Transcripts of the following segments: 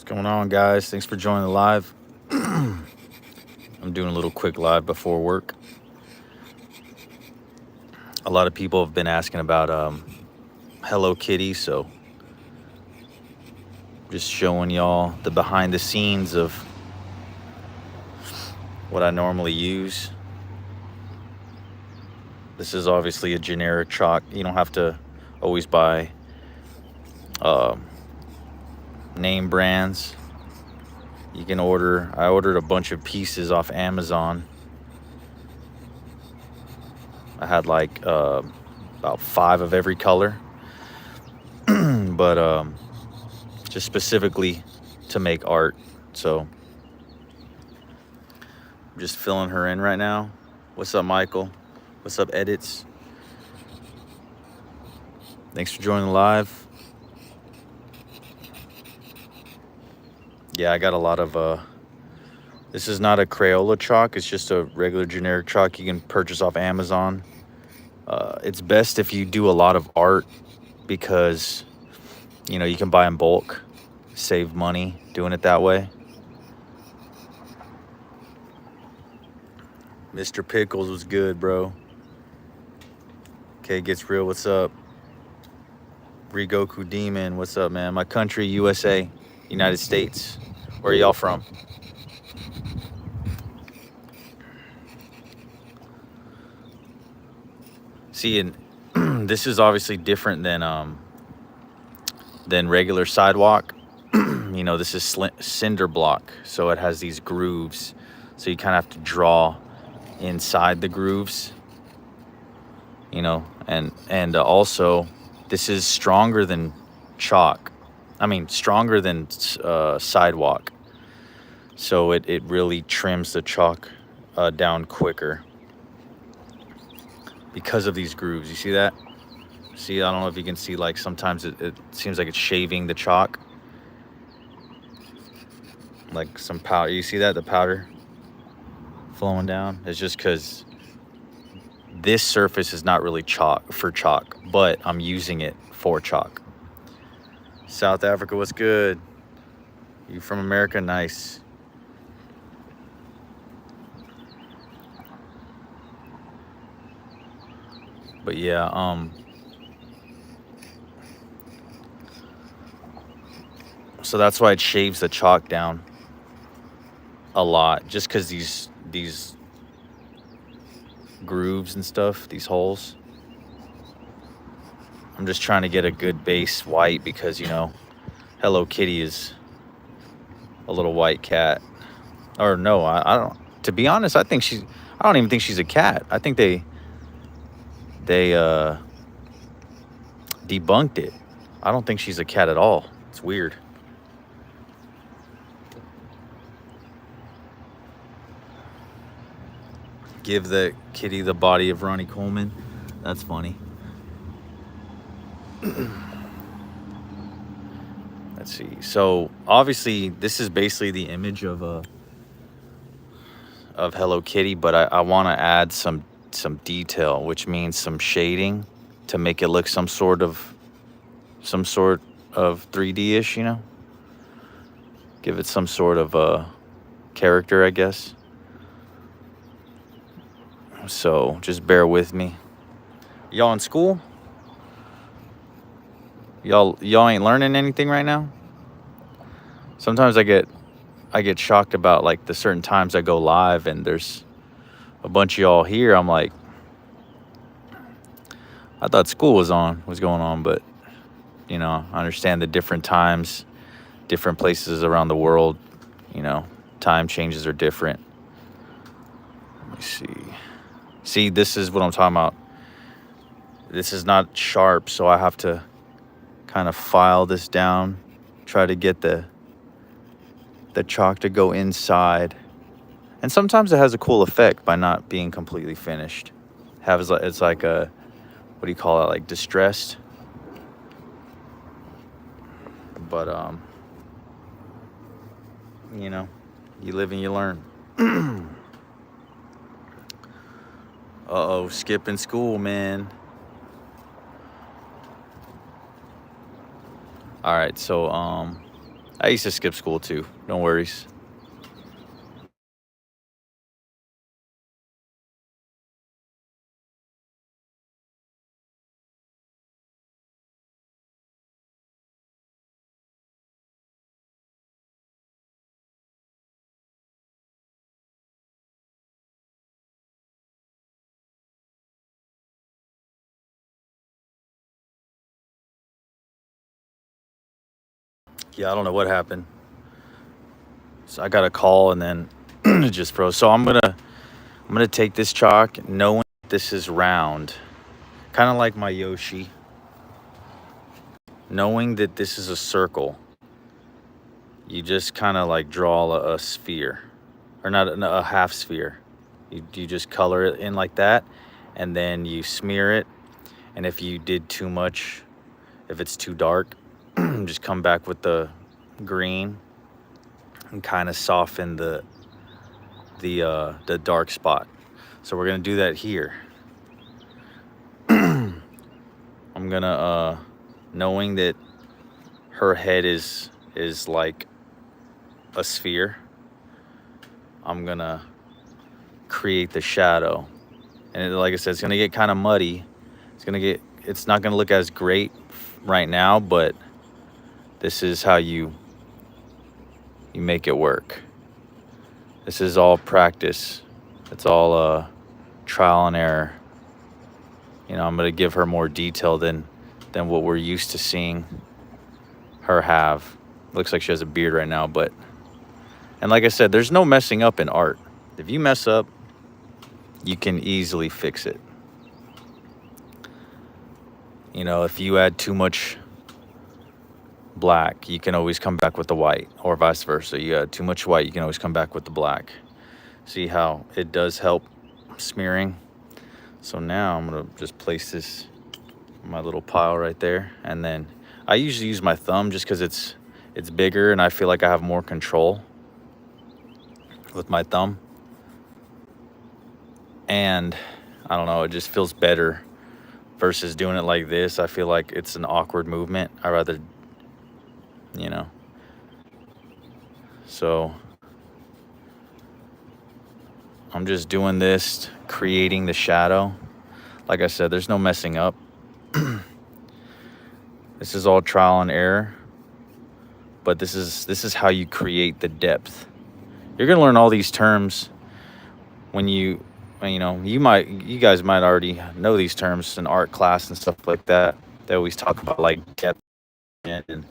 Going on, guys? Thanks for joining the live. I'm doing a little quick live before work. A lot of people have been asking about Hello Kitty, so just showing y'all the behind the scenes of what I normally use. This is obviously a generic chalk. You don't have to always buy name brands. You can order. I ordered a bunch of pieces off Amazon. I had like about 5 of every color, but just specifically to make art. So I'm just filling her in right now. What's up, Michael? What's up, Edits? Thanks for joining the live. Yeah, I got a lot of this is not a Crayola chalk. It's just a regular generic chalk you can purchase off Amazon. It's best if you do a lot of art because, you know, you can buy in bulk, save money doing it that way. Mr. Pickles was good, bro. Okay, gets real. What's up? Rigoku Demon, what's up, man? My country, USA, United States. Where are y'all from? See, and this is obviously different than regular sidewalk. You know, this is cinder block, so it has these grooves. So you kind of have to draw inside the grooves. You know, and also this is stronger than chalk. I mean, stronger than sidewalk. So it really trims the chalk down quicker because of these grooves. You see that? See, I don't know if you can see, like sometimes it seems like it's shaving the chalk. Like some powder. You see that? The powder flowing down? It's just because this surface is not really chalk, but I'm using it for chalk. South Africa, what's good? You from America? Nice. But yeah, so that's why it shaves the chalk down a lot, just because these grooves and stuff, these holes. I'm just trying to get a good base white because, you know, Hello Kitty is a little white cat. Or no, I don't. To be honest, I don't even think she's a cat. I think they debunked it. I don't think she's a cat at all. It's weird. Give the kitty the body of Ronnie Coleman. That's funny. Let's see. So obviously this is basically the image of Hello Kitty, but I want to add some detail, which means some shading to make it look some sort of 3D-ish, you know? Give it some sort of a character, I guess. So just bear with me. Y'all in school? Y'all ain't learning anything right now? Sometimes I get shocked about like the certain times I go live and there's a bunch of y'all here. I'm like, I thought school was going on, but you know, I understand the different times, different places around the world, you know, time changes are different. Let me see. See, this is what I'm talking about. This is not sharp, so I have to kind of file this down, try to get the chalk to go inside. And sometimes it has a cool effect by not being completely finished. It's like a, what do you call it, like distressed. But you know, you live and you learn. Uh-oh, skipping school, man. All right, so I I used to skip school too. No worries. Yeah, I don't know what happened. So I got a call and then it just froze. So I'm gonna take this chalk, knowing this is round, kind of like my Yoshi. Knowing that this is a circle, you just kind of like draw a sphere, or not a half sphere. You just color it in like that, and then you smear it. And if you did too much, if it's too dark, just come back with the green and kind of soften the dark spot. So we're gonna do that here. I'm gonna knowing that her head is like a sphere, I'm gonna create the shadow. And like I said, it's gonna get kind of muddy. It's not gonna look as great right now, but this is how you make it work. This is all practice. It's all trial and error. You know, I'm gonna give her more detail than what we're used to seeing her have. Looks like she has a beard right now, but, and like I said, there's no messing up in art. If you mess up, you can easily fix it. You know, if you add too much black, you can always come back with the white, or vice versa. You add too much white, you can always come back with the black. See how it does help smearing? So now I'm gonna just place this in my little pile right there, and then I usually use my thumb just because it's bigger and I feel like I have more control with my thumb. And I don't know, it just feels better versus doing it like this. I feel like it's an awkward movement. I rather, you know. So I'm just doing this, creating the shadow. Like I said, there's no messing up. This is all trial and error. But this is how you create the depth. You're gonna learn all these terms when you know, you guys might already know these terms in art class and stuff like that. They always talk about like depth and,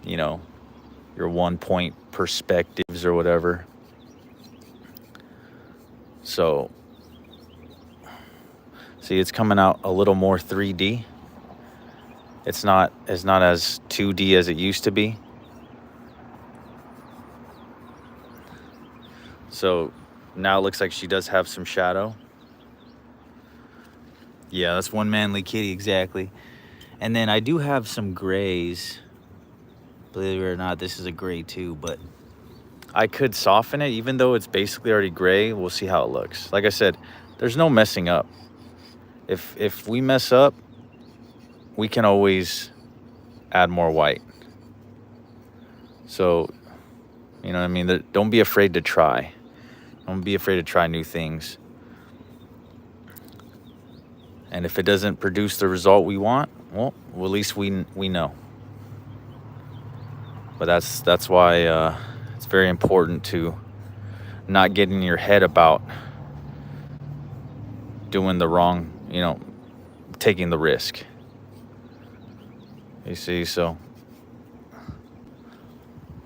you know, your 1 point perspectives or whatever. So see, it's coming out a little more 3D. It's not as 2D as it used to be. So now it looks like she does have some shadow. Yeah, that's one manly kitty, exactly. And then I do have some grays. Believe it or not, this is a gray too, but I could soften it, even though it's basically already gray. We'll see how it looks. Like I said, there's no messing up. If we mess up, we can always add more white. So, you know what I mean? Don't be afraid to try. Don't be afraid to try new things. And if it doesn't produce the result we want, well at least we know. But that's why it's very important to not get in your head about doing the wrong, you know, taking the risk. You see, so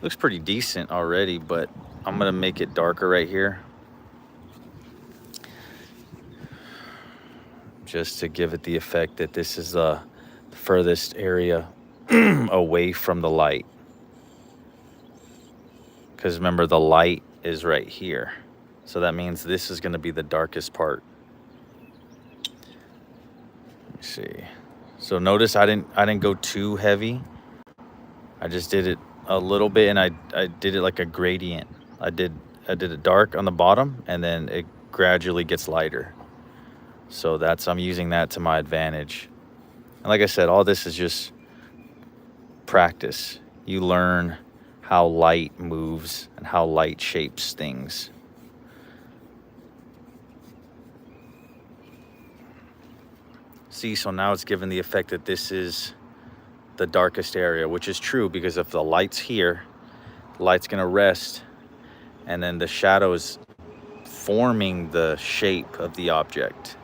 looks pretty decent already, but I'm gonna make it darker right here, just to give it the effect that this is the furthest area away from the light. Because remember, the light is right here, so that means this is going to be the darkest part. Let me see. So notice I didn't go too heavy. I just did it a little bit, and I did it like a gradient. I did it dark on the bottom, and then it gradually gets lighter. So I'm using that to my advantage. And like I said, all this is just practice. You learn how light moves and how light shapes things. See, so now it's given the effect that this is the darkest area, which is true, because if the light's here, the light's gonna rest, and then the shadow is forming the shape of the object.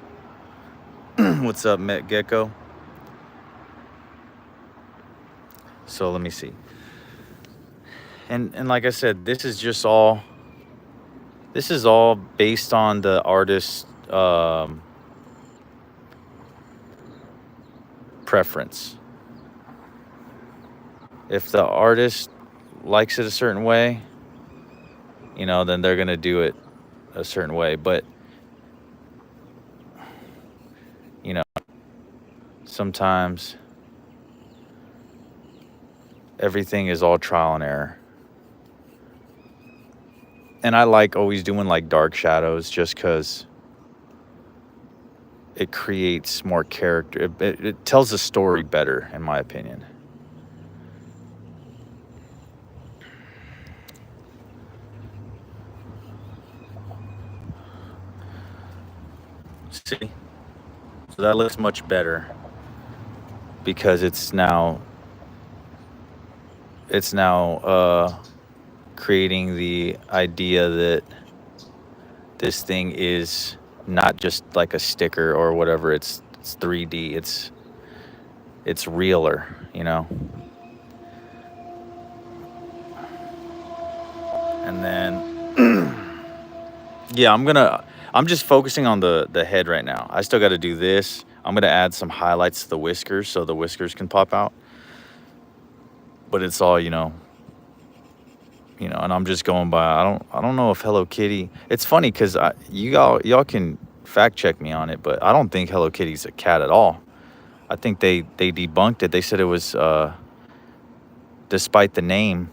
What's up, Met Gecko? So let me see. And like I said, this is all based on the artist's preference. If the artist likes it a certain way, you know, then they're gonna do it a certain way. But you know, sometimes everything is all trial and error. And I like always doing like dark shadows just because it creates more character. It tells the story better, in my opinion. See? So that looks much better because it's now creating the idea that this thing is not just like a sticker or whatever. It's 3D. It's realer, you know. And then yeah, I'm just focusing on the head right now. I still got to do this. I'm gonna add some highlights to the whiskers so the whiskers can pop out. But it's all, you know, and I'm just going by. I don't know if Hello Kitty. It's funny because y'all can fact check me on it, but I don't think Hello Kitty's a cat at all. I think they debunked it. They said it was, despite the name,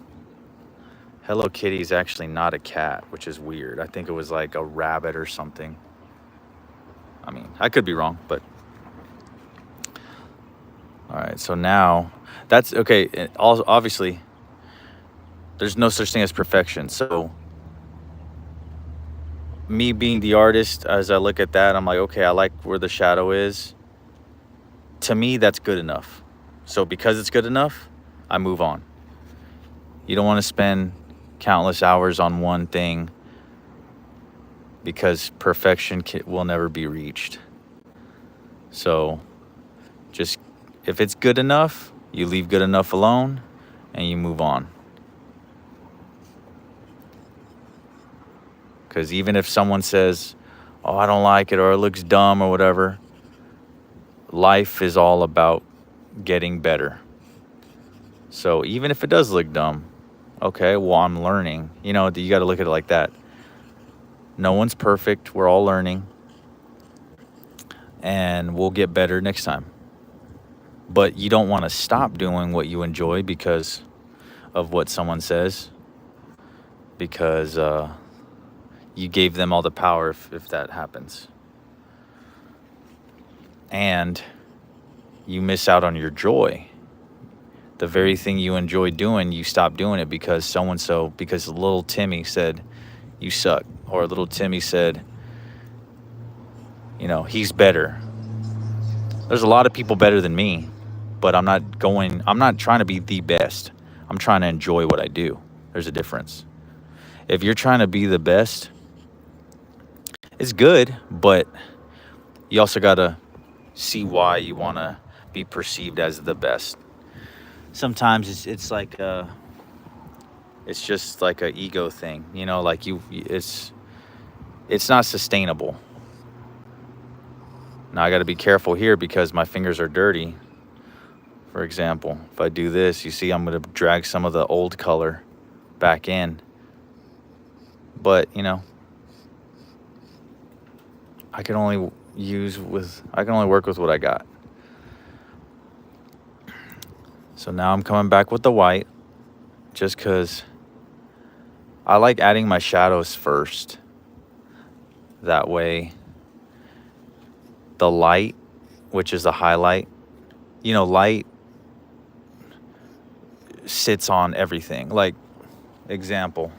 Hello Kitty is actually not a cat, which is weird. I think it was like a rabbit or something. I mean, I could be wrong, but all right. So now that's okay. Also, obviously, there's no such thing as perfection. So me being the artist, as I look at that, I'm like, okay, I like where the shadow is. To me, that's good enough. So because it's good enough, I move on. You don't want to spend countless hours on one thing because perfection will never be reached. So just, if it's good enough, you leave good enough alone and you move on. Because even if someone says, oh, I don't like it, or it looks dumb or whatever, life is all about getting better. So even if it does look dumb, okay, well, I'm learning. You know, you got to look at it like that. No one's perfect. We're all learning. And we'll get better next time. But you don't want to stop doing what you enjoy because of what someone says. Because you gave them all the power if that happens. And you miss out on your joy. The very thing you enjoy doing, you stop doing it because so-and-so, because little Timmy said, you suck. Or little Timmy said, you know, he's better. There's a lot of people better than me, but I'm not trying to be the best. I'm trying to enjoy what I do. There's a difference. If you're trying to be the best, it's good, but you also got to see why you want to be perceived as the best. Sometimes it's like it's just like a ego thing, you know, like it's not sustainable. Now I got to be careful here because my fingers are dirty. For example, if I do this, you see I'm going to drag some of the old color back in. But, you know, I can only work with what I got. So now I'm coming back with the white just because I like adding my shadows first. That way, the light, which is the highlight, you know, light sits on everything. Like, Example.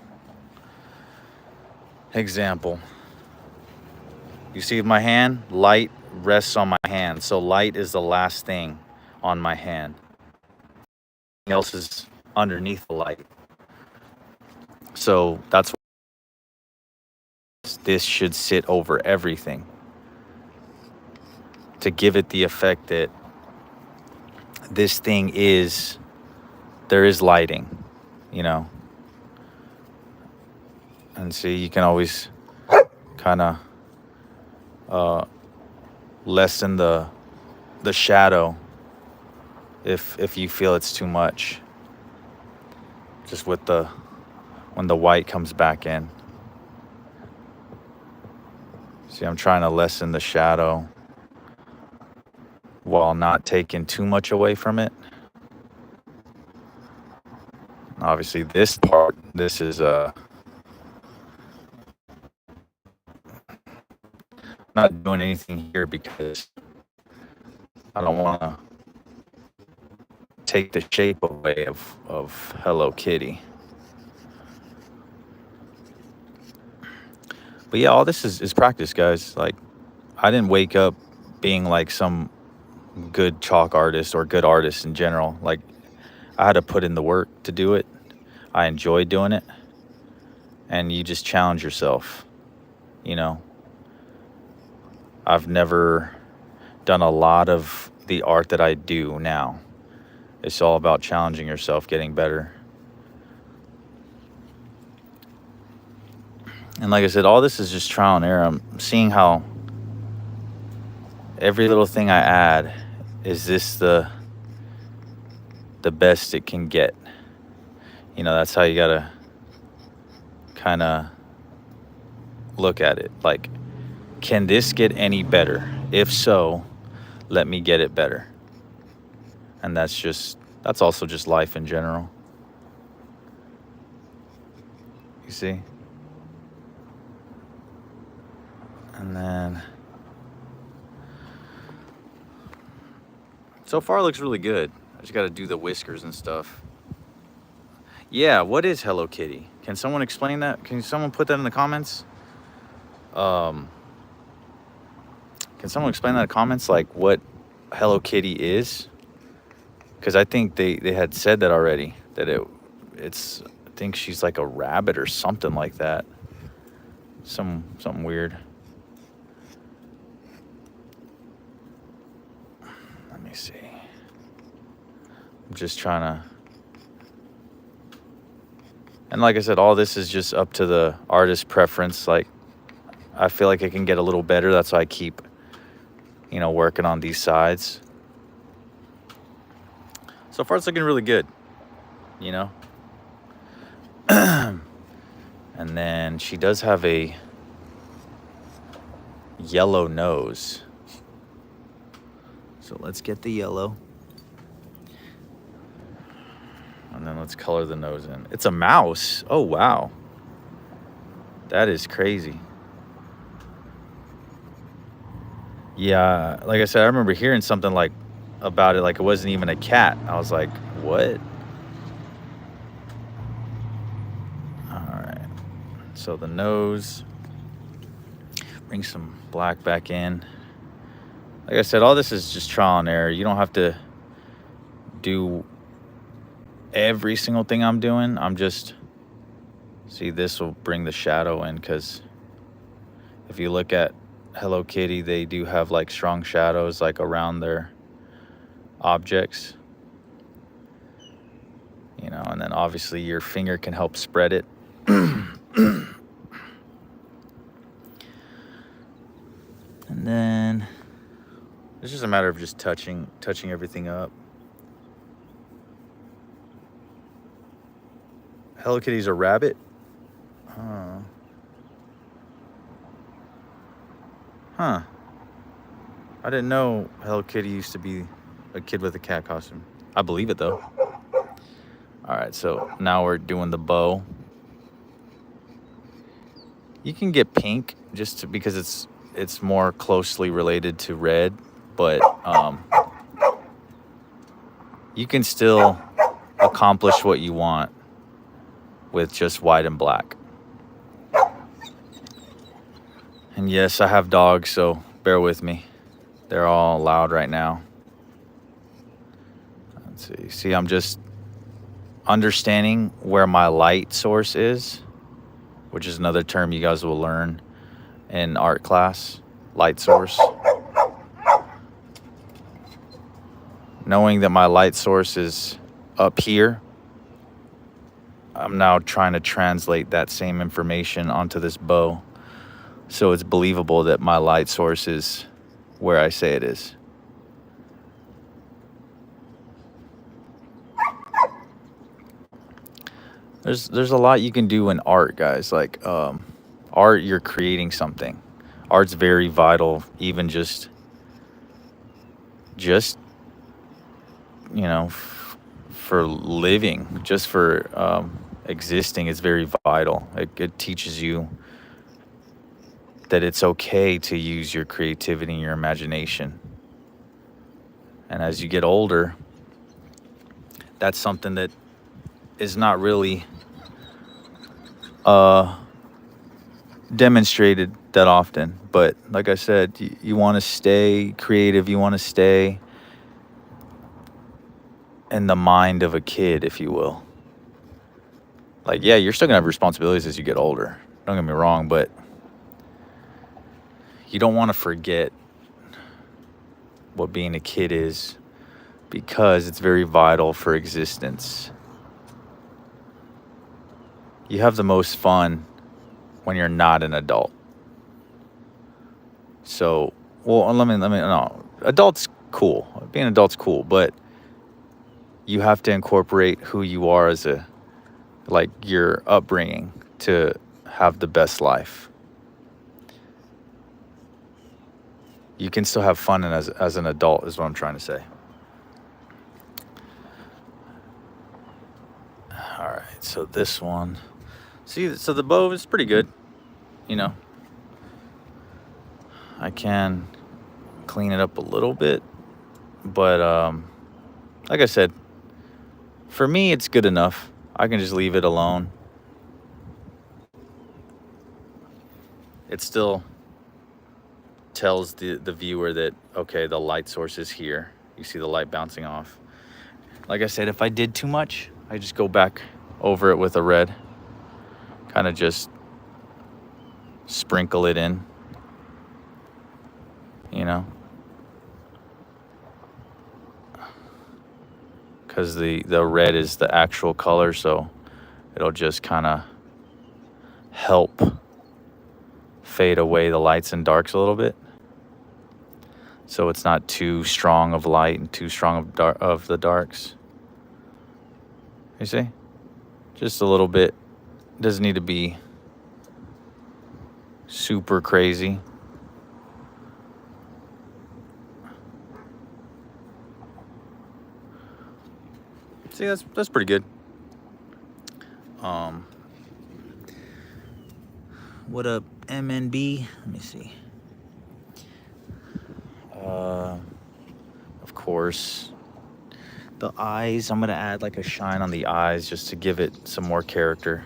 You see my hand? Light rests on my hand. So light is the last thing on my hand. Everything else is underneath the light. So that's why this should sit over everything, to give it the effect that this thing there is lighting, you know. And see, you can always kind of lessen the shadow if you feel it's too much, just with when the white comes back in. See, I'm trying to lessen the shadow while not taking too much away from it. Obviously this part, this is not doing anything here because I don't want to take the shape away of Hello Kitty. But yeah, all this is practice, guys. Like, I didn't wake up being like some good chalk artist or good artist in general. Like, I had to put in the work to do it. I enjoy doing it. And you just challenge yourself, you know. I've never done a lot of the art that I do now. It's all about challenging yourself, getting better. And like I said, all this is just trial and error. I'm seeing how every little thing I add, is this the best it can get? You know, that's how you gotta kind of look at it. Like, can this get any better? If so, let me get it better. And that's also just life in general. You see? And then so far it looks really good. I just got to do the whiskers and stuff. Yeah, what is Hello Kitty? Can someone explain that? Can someone put that in the comments? Can someone explain that in the comments, like what Hello Kitty is? Because I think they had said that already, that it's I think she's like a rabbit or something like that. Something weird. Let me see. I'm just trying to. And like I said, all this is just up to the artist's preference. Like, I feel like it can get a little better. That's why I keep, working on these sides. So far, it's looking really good, And then she does have a yellow nose. So let's get the yellow. And then let's color the nose in. It's a mouse. Oh, wow. That is crazy. Yeah, like I said, I remember hearing something like about it, like it wasn't even a cat. I was like, what? All right. So the nose. Bring some black back in. Like I said, all this is just trial and error. You don't have to do every single thing I'm doing. I'm just, see, this will bring the shadow in, because if you look at Hello Kitty, they do have like strong shadows like around their objects, and then obviously your finger can help spread it. And then it's just a matter of just touching everything up. Hello Kitty's a rabbit? Huh. I didn't know Hello Kitty used to be a kid with a cat costume. I believe it, though. All right, so now we're doing the bow. You can get pink just because it's more closely related to red, but you can still accomplish what you want. with just white and black. And yes, I have dogs, so bear with me. They're all loud right now. Let's see. See, I'm just understanding where my light source is, which is another term you guys will learn in art class. Light source. Knowing that my light source is up here, I'm now trying to translate that same information onto this bow, so it's believable that my light source is where I say it is. There's a lot you can do in art, guys. Like art, you're creating something. Art's very vital, even just you know, for living, just for existing, is very vital. It teaches you that it's okay to use your creativity and your imagination. And as you get older, that's something that is not really demonstrated that often. But like I said, you want to stay creative. You want to stay in the mind of a kid, if you will. Like, yeah, you're still gonna have responsibilities as you get older. Don't get me wrong, but you don't want to forget what being a kid is, because it's very vital for existence. You have the most fun when you're not an adult. So, well, no, adults cool. Being an adult's cool, but you have to incorporate who you are as like your upbringing to have the best life. You can still have fun as an adult, is what I'm trying to say. All right, so this one, see, so the bow is pretty good, you know. I can clean it up a little bit, but like I said, for me, it's good enough. I can just leave it alone. It still tells the viewer that, okay, the light source is here. You see the light bouncing off. Like I said, if I did too much, I just go back over it with a red. Kind of just sprinkle it in, you know. Because the red is the actual color, so it'll just kind of help fade away the lights and darks a little bit. So it's not too strong of light and too strong of the darks. You see? Just a little bit. Doesn't need to be super crazy. See, that's pretty good. What up, MNB? Let me see. Of course, the eyes. I'm gonna add like a shine on the eyes just to give it some more character.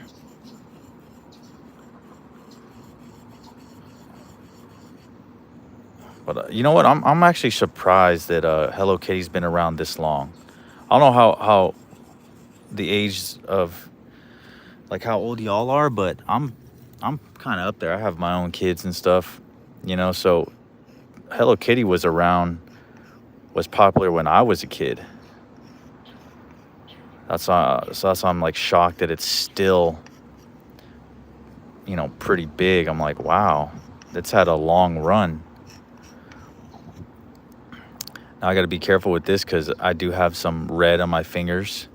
But you know what? I'm actually surprised that Hello Kitty's been around this long. I don't know how the age of, like, how old y'all are, but I'm kind of up there. I have my own kids and stuff, you know. So Hello Kitty was popular when I was a kid. That's why I'm like shocked that it's still, you know, pretty big. I'm like, wow, it's had a long run. Now I got to be careful with this because I do have some red on my fingers.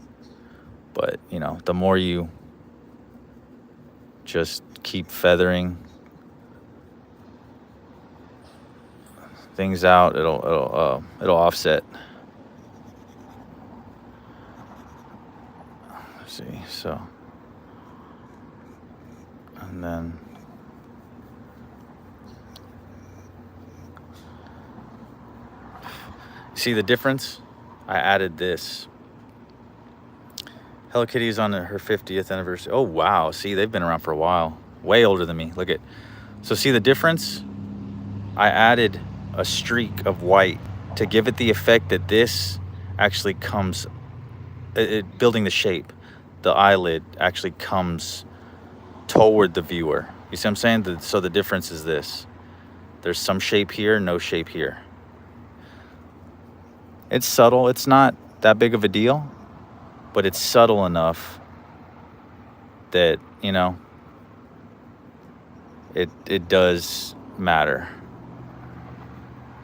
But, you know, the more you just keep feathering things out, it'll offset. Let's see, so, and then see the difference? I added this. Hello Kitty's on her 50th anniversary. Oh, wow. See, they've been around for a while. Way older than me. Look at. So see the difference? I added a streak of white to give it the effect that this actually comes, building the shape. The eyelid actually comes toward the viewer. You see what I'm saying? So the difference is this. There's some shape here, no shape here. It's subtle. It's not that big of a deal, but it's subtle enough that, you know, it does matter.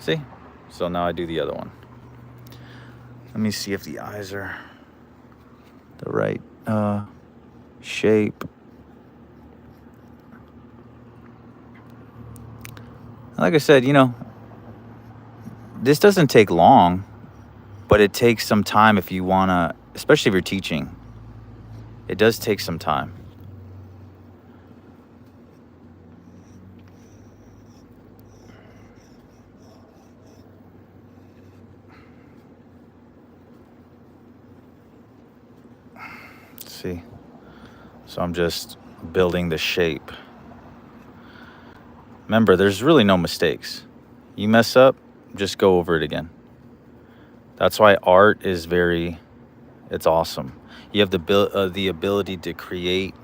See? So now I do the other one. Let me see if the eyes are the right shape. Like I said, you know, this doesn't take long, but it takes some time if you want to, especially if you're teaching. It does take some time. See? So I'm just building the shape. Remember, there's really no mistakes. You mess up, just go over it again. That's why art is it's awesome. You have the ability to create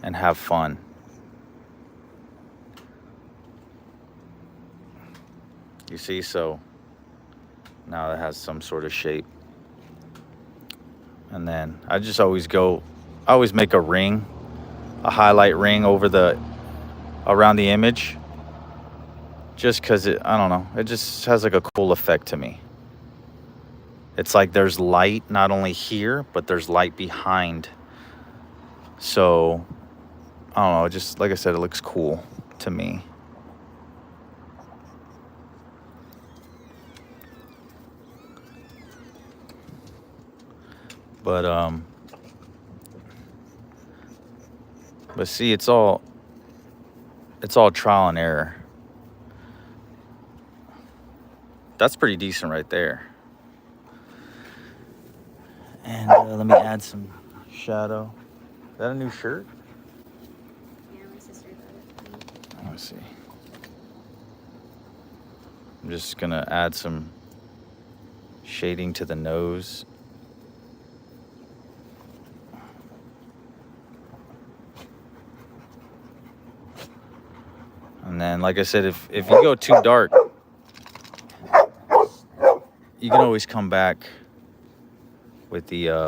and have fun. You see, so now it has some sort of shape. And then I just always make a ring, a highlight ring around the image, just because I don't know, it just has like a cool effect to me. It's like there's light not only here, but there's light behind. So, I don't know, just like I said, it looks cool to me. But see, it's all trial and error. That's pretty decent right there. And let me add some shadow. Is that a new shirt? Yeah, my sister got it. Let me see. I'm just gonna add some shading to the nose. And then, like I said, if you go too dark, you can always come back with the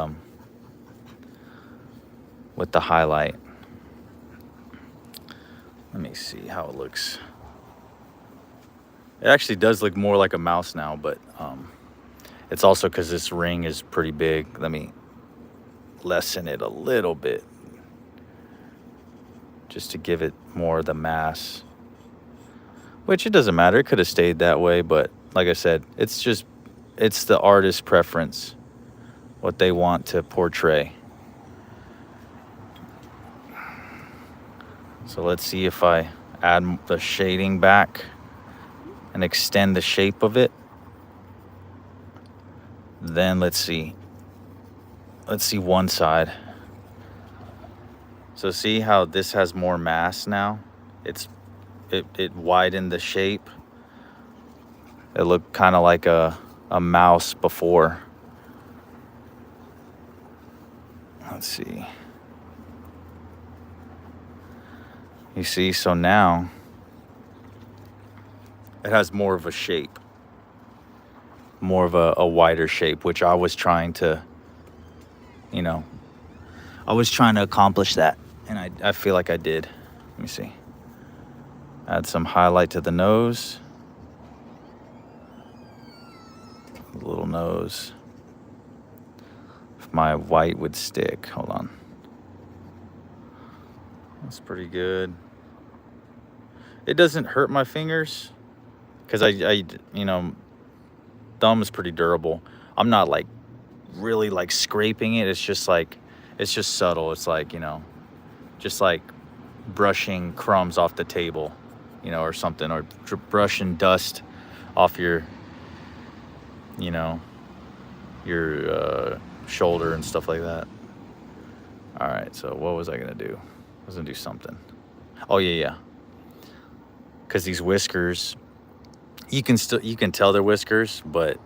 highlight. Let me see how it looks. It actually does look more like a mouse now, but it's also because this ring is pretty big. Let me lessen it a little bit just to give it more of the mass. Which it doesn't matter. It could have stayed that way, but like I said, it's the artist's preference, what they want to portray. So let's see if I add the shading back and extend the shape of it. Then let's see one side. So see how this has more mass now? It widened the shape. It looked kind of like a mouse before. Let's see. You see, so now it has more of a shape, more of a wider shape, which I was trying to, accomplish that, and I feel like I did. Let me see. Add some highlight to the nose. Little nose. If my white would stick. Hold on. That's pretty good. It doesn't hurt my fingers because I thumb is pretty durable. I'm not like really like scraping it. It's just subtle. It's like, just like brushing crumbs off the table, or something, or brushing dust off your shoulder and stuff like that. All right, so what was I gonna do? I was gonna do something. Oh yeah. Because these whiskers, you can tell they're whiskers, but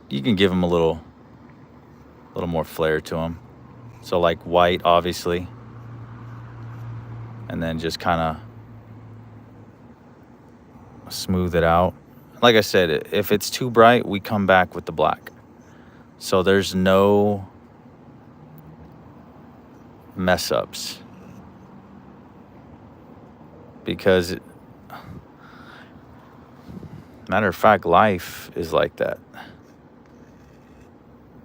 you can give them a little more flair to them. So like white, obviously, and then just kind of smooth it out. Like I said, if it's too bright, we come back with the black. So there's no mess ups. Because, matter of fact, life is like that.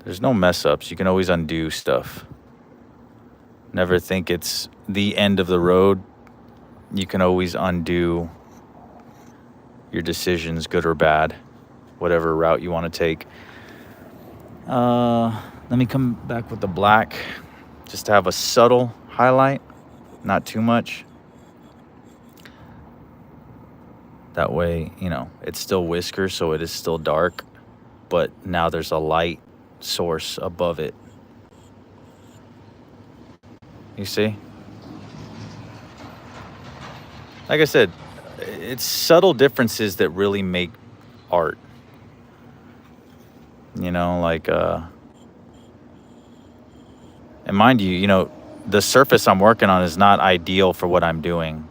There's no mess ups. You can always undo stuff. Never think it's the end of the road. You can always undo your decisions, good or bad, whatever route you want to take. Let me come back with the black just to have a subtle highlight, not too much. That way, it's still whisker, so it is still dark, but now there's a light source above it. You see? Like I said, it's subtle differences that really make art. And mind you, the surface I'm working on is not ideal for what I'm doing,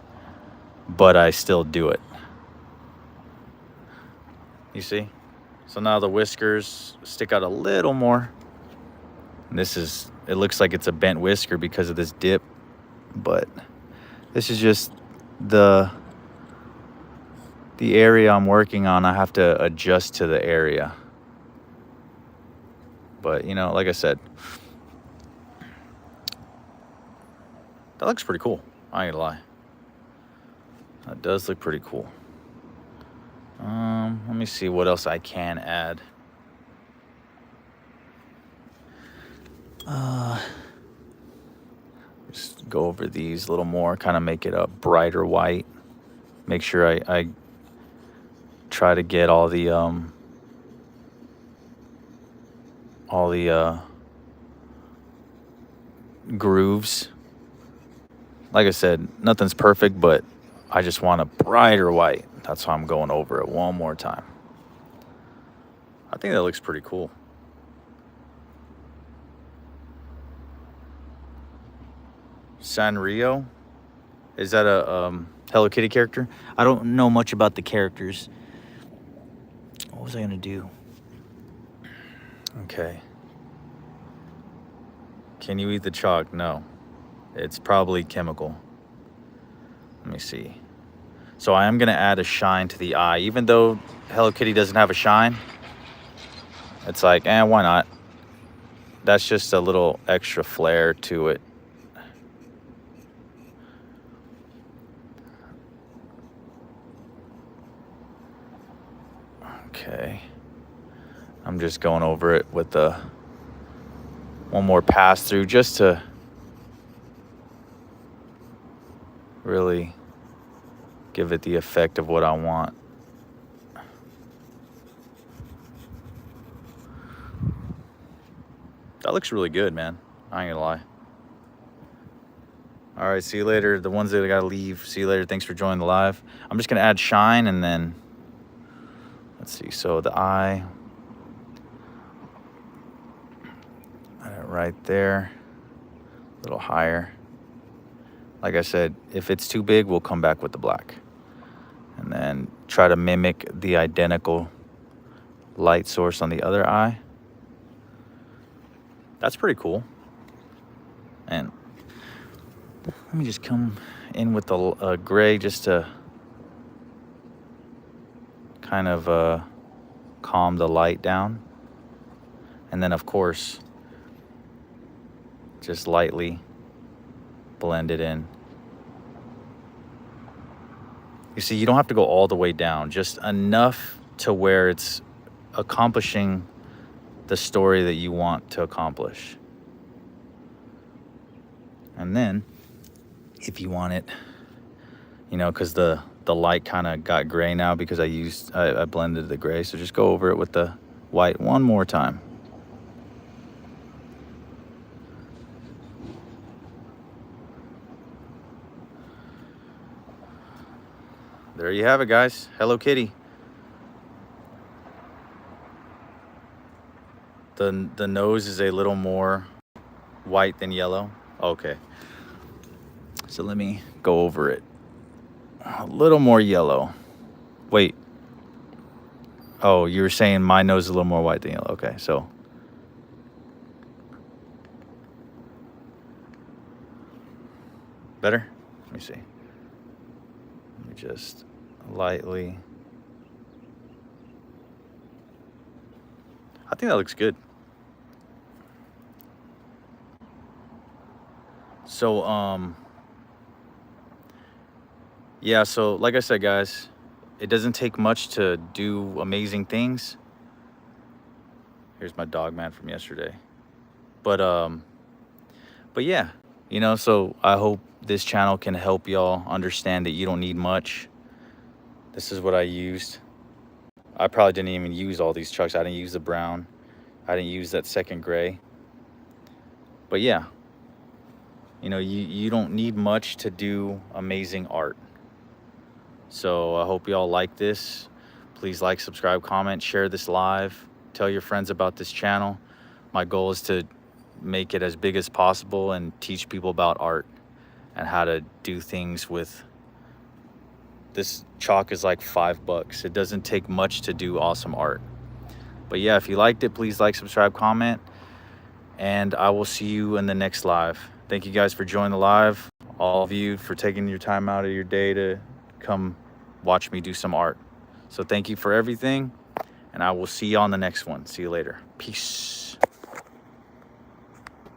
but I still do it. You see? So now the whiskers stick out a little more. And it looks like it's a bent whisker because of this dip, but this is just the area I'm working on. I have to adjust to the area. But, like I said, that looks pretty cool. I ain't gonna lie. That does look pretty cool. Let me see what else I can add. Just go over these a little more, kind of make it a brighter white. Make sure I try to get all the grooves. Like I said, nothing's perfect, but I just want a brighter white. That's why I'm going over it one more time. I think that looks pretty cool. Sanrio? Is that a Hello Kitty character? I don't know much about the characters. What was I gonna do? Okay. Can you eat the chalk? No. It's probably chemical. Let me see. So I am gonna add a shine to the eye. Even though Hello Kitty doesn't have a shine, it's like, why not? That's just a little extra flair to it. Okay. I'm just going over it with one more pass through just to really give it the effect of what I want. That looks really good, man. I ain't gonna lie. All right, see you later. The ones that I gotta leave, see you later. Thanks for joining the live. I'm just gonna add shine and then, let's see. So the eye, right there, a little higher. Like I said, if it's too big, we'll come back with the black. And then try to mimic the identical light source on the other eye. That's pretty cool. And let me just come in with the gray just to kind of calm the light down. And then, of course, just lightly blend it in. You see, you don't have to go all the way down, just enough to where it's accomplishing the story that you want to accomplish. And then, if you want it, because the light kind of got gray now because I blended the gray, so just go over it with the white one more time. there you have it, guys. Hello Kitty. The nose is a little more white than yellow. Okay. So let me go over it. A little more yellow. Wait. Oh, you were saying my nose is a little more white than yellow. Okay, so. Better? Let me see. Let me just lightly. I think that looks good. So, yeah, so like I said, guys, it doesn't take much to do amazing things. Here's my dog man from yesterday. But yeah, you know, so I hope this channel can help y'all understand that you don't need much. This is what I used. I probably didn't even use all these chucks. I didn't use the brown. I didn't use that second gray. But yeah, you know, you don't need much to do amazing art. So I hope y'all like this. Please like, subscribe, comment, share this live. Tell your friends about this channel. My goal is to make it as big as possible and teach people about art and how to do things with this. Chalk is like $5. It doesn't take much to do awesome art. But yeah, if you liked it, please like, subscribe, comment, and I will see you in the next live. Thank you guys for joining the live. All of you for taking your time out of your day to come watch me do some art. So thank you for everything, and I will see you on the next one. See you later. Peace.